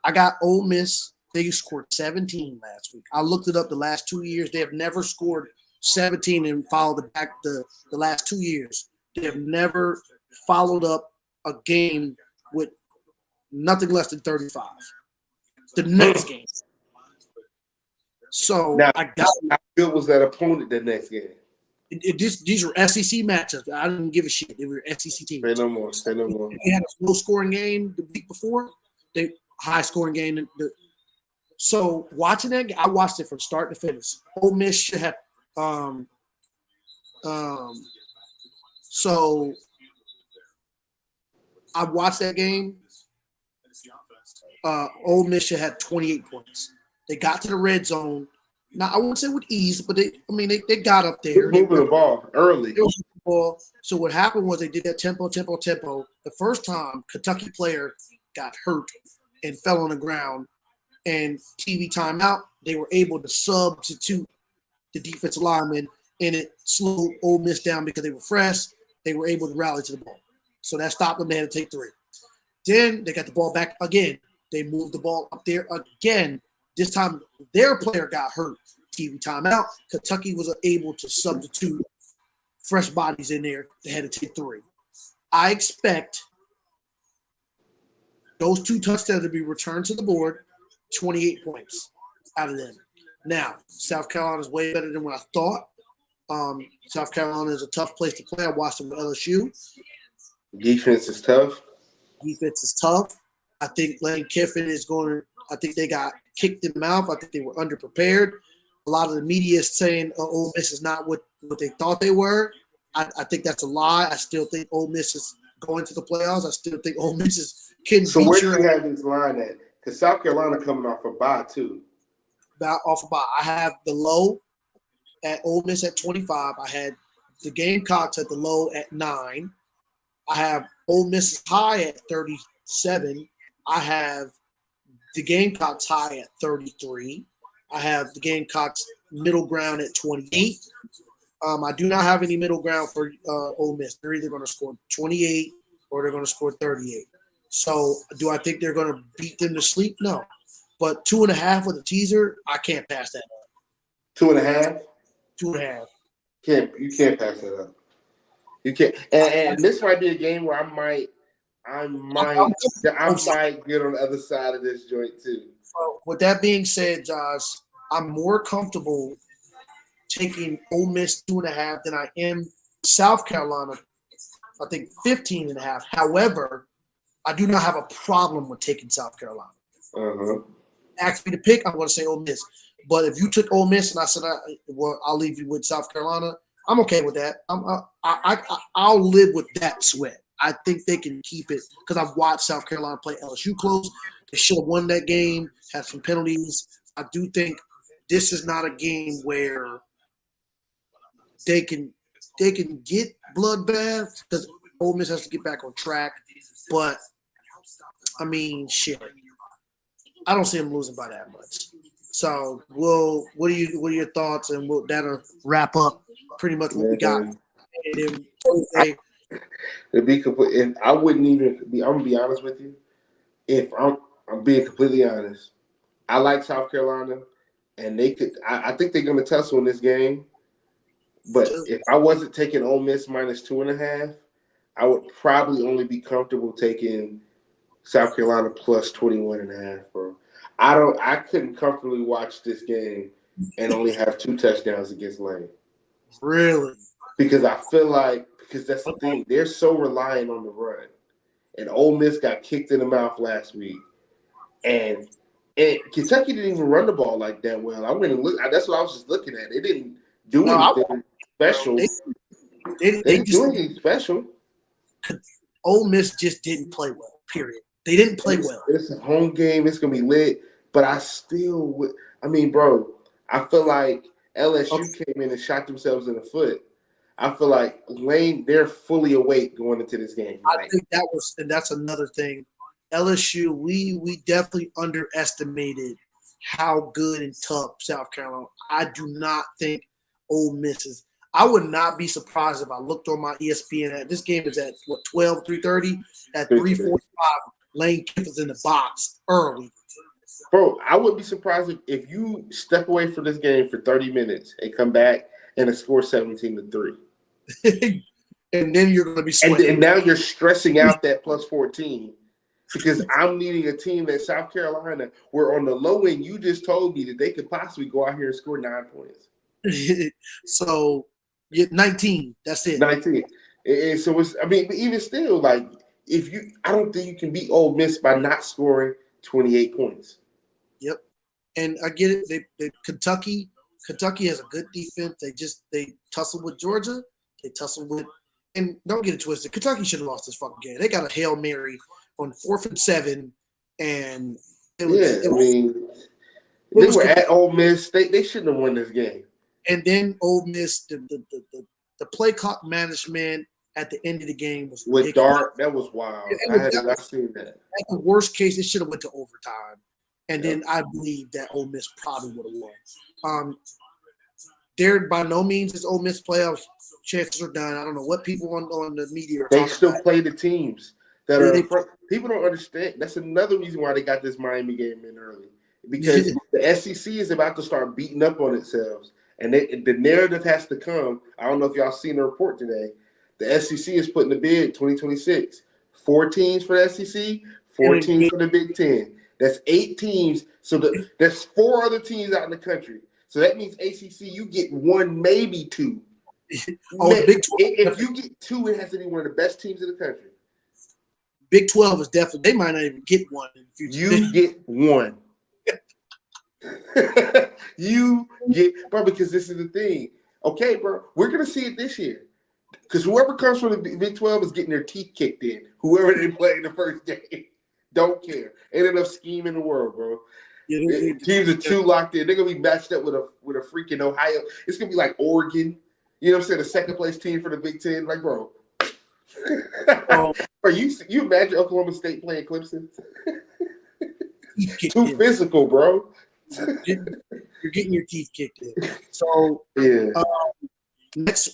I got Ole Miss. They scored 17 last week. I looked it up the last 2 years. They have never scored 17 and followed back the last 2 years. They have never followed up a game with nothing less than 35. The next game. So now, I got. How good was that opponent the next game? These were SEC matchups. I didn't give a shit. They were SEC teams. Say no more. They had a low scoring game the week before. They high scoring game. So watching that, I watched it from start to finish. Ole Miss should have. So I watched that game. Ole Miss should have 28 points. They got to the red zone. Now I wouldn't say with ease, but they got up there. Moving the ball early. So what happened was they did that tempo. The first time Kentucky player got hurt and fell on the ground, and TV timeout, they were able to substitute the defensive lineman, and it slowed Ole Miss down because they were fresh. They were able to rally to the ball. So that stopped them. They had to take 3. Then they got the ball back again. They moved the ball up there again. This time, their player got hurt. TV timeout. Kentucky was able to substitute fresh bodies in there. They had to take 3. I expect those 2 touchdowns to be returned to the board, 28 points out of them. Now, South Carolina is way better than what I thought. South Carolina is a tough place to play. I watched them with LSU. Defense is tough. I think Lane Kiffin is going to – I think they got kicked in the mouth. I think they were underprepared. A lot of the media is saying Ole Miss is not what they thought they were. I think that's a lie. I still think Ole Miss is going to the playoffs. I still think Ole Miss can So where do you have this line at? Because South Carolina coming off a bye too. Off a bye. I have the low at Ole Miss at 25. I had the Gamecocks at the low at 9. I have Ole Miss high at 37. I have the Gamecocks high at 33. I have the Gamecocks middle ground at 28. I do not have any middle ground for Ole Miss. They're either going to score 28 or they're going to score 38. So do I think they're going to beat them to sleep? No. But 2.5 with a teaser, I can't pass that up. 2.5. 2.5. You can't pass that up. You can't. And this might be a game where I might get on the other side of this joint too. So with that being said, Josh, I'm more comfortable taking Ole Miss 2.5 than I am South Carolina. I think 15.5. However, I do not have a problem with taking South Carolina. Ask me to pick, I'm going to say Ole Miss. But if you took Ole Miss and I said, I'll leave you with South Carolina, I'm okay with that. I'll live with that sweat. I think they can keep it because I've watched South Carolina play LSU close. They should have won that game, had some penalties. I do think this is not a game where they can get bloodbath because Ole Miss has to get back on track. But I mean, shit, I don't see them losing by that much. So, what are your thoughts? And that'll wrap up pretty much what we got. And then, to be complete, if I wouldn't even be, I'm gonna be honest with you. If I'm being completely honest, I like South Carolina, and they could. I think they're gonna tussle in this game. But if I wasn't taking Ole Miss minus 2.5, I would probably only be comfortable taking South Carolina plus 21.5, bro. I couldn't comfortably watch this game and only have 2 touchdowns against Lane. Really? Because I feel like that's the thing. They're so reliant on the run. And Ole Miss got kicked in the mouth last week. And Kentucky didn't even run the ball like that well. I went and look. That's what I was just looking at. They didn't do anything special. They didn't do anything special. Ole Miss just didn't play well, period. They didn't play well. It's a home game. It's going to be lit. But I still would. I mean, bro, I feel like LSU came in and shot themselves in the foot. I feel like Lane, they're fully awake going into this game. I think that's another thing. LSU, we definitely underestimated how good and tough South Carolina. I do not think Ole Miss is. I would not be surprised if I looked on my ESPN. This game is at 3:30. At 3:45, Lane Kiffin's in the box early. Bro, I wouldn't be surprised if you step away from this game for 30 minutes and come back and score 17-3. And then you're going to be sweating. And now you're stressing out that plus 14 because I'm needing a team at South Carolina where on the low end you just told me that they could possibly go out here and score 9 points. So, 19. That's it. 19. And so it's. I mean, but even still, like I don't think you can beat Ole Miss by not scoring 28 points. Yep. And I get it. Kentucky has a good defense. They tussle with Georgia. They tussle with, and don't get it twisted. Kentucky should have lost this fucking game. They got a Hail Mary on 4th and 7, and they were at Ole Miss. They shouldn't have won this game. And then Ole Miss, the play clock management at the end of the game was with Dart. That was wild. I had not seen that. At the worst case, it should have went to overtime, and then I believe that Ole Miss probably would have won. There by no means is Ole Miss playoff chances are done. I don't know what people on the media are they talking still about. Play the teams that are. People don't understand. That's another reason why they got this Miami game in early because the SEC is about to start beating up on itself, and the narrative has to come. I don't know if y'all seen the report today. The SEC is putting the bid 2026. 4 teams for the SEC, 4 teams for the Big Ten. That's 8 teams. So there's 4 other teams out in the country. So that means ACC, you get 1, maybe 2. Big 12. If you get 2, it has to be one of the best teams in the country. Big 12 is definitely. They might not even get 1 in the future. You get 1. You get, bro, because this is the thing. Okay, bro, we're going to see it this year. Because whoever comes from the Big 12 is getting their teeth kicked in. Whoever they play in the first game. Don't care. Ain't enough scheme in the world, bro. Yeah, teams are too locked in. They're going to be matched up with a freaking Ohio. It's going to be like Oregon. You know what I'm saying? The second place team for the Big Ten. Like, bro. Bro, you imagine Oklahoma State playing Clemson? Too physical, bro. You're getting your teeth kicked in. So, yeah. Next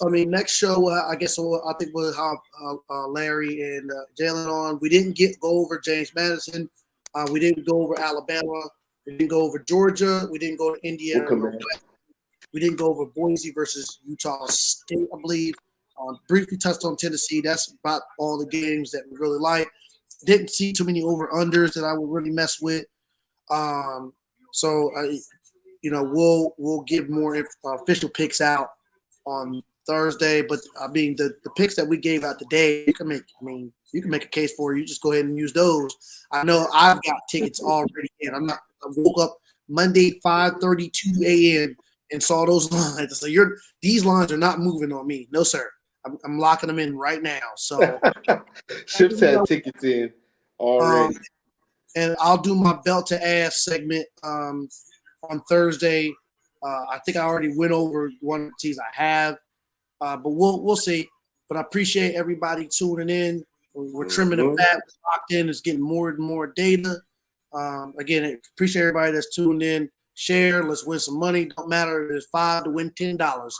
show, I guess I think we'll have Larry and Jalen on. We didn't go over James Madison. We didn't go over Alabama. We didn't go over Georgia. We didn't go to Indiana. We'll come back. We didn't go over Boise versus Utah State, I believe. Briefly touched on Tennessee. That's about all the games that we really like. Didn't see too many over-unders that I would really mess with. We'll give more official picks out on Thursday. But I mean, the picks that we gave out today, you can make a case for it. You just go ahead and use those. I know I've got tickets already in. I woke up Monday 5:32 a.m. and saw those lines. So these lines are not moving on me. No, sir. I'm locking them in right now. So Ships had tickets in already. And I'll do my belt to ass segment on Thursday. I think I already went over one of the teams I have, but we'll see. But I appreciate everybody tuning in. We're trimming the fat, locked in. It's getting more and more data. Again, I appreciate everybody that's tuned in. Share. Let's win some money. Don't matter if it's $5 to win $10.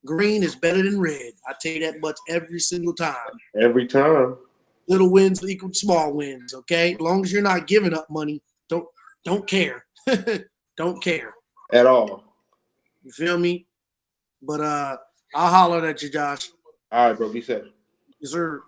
Green is better than red. I tell you that much every single time. Every time. Little wins equal small wins, okay? As long as you're not giving up money, don't care. Don't care. At all. You feel me? But I'll holler at you, Josh. All right, bro. Be safe. Yes, sir.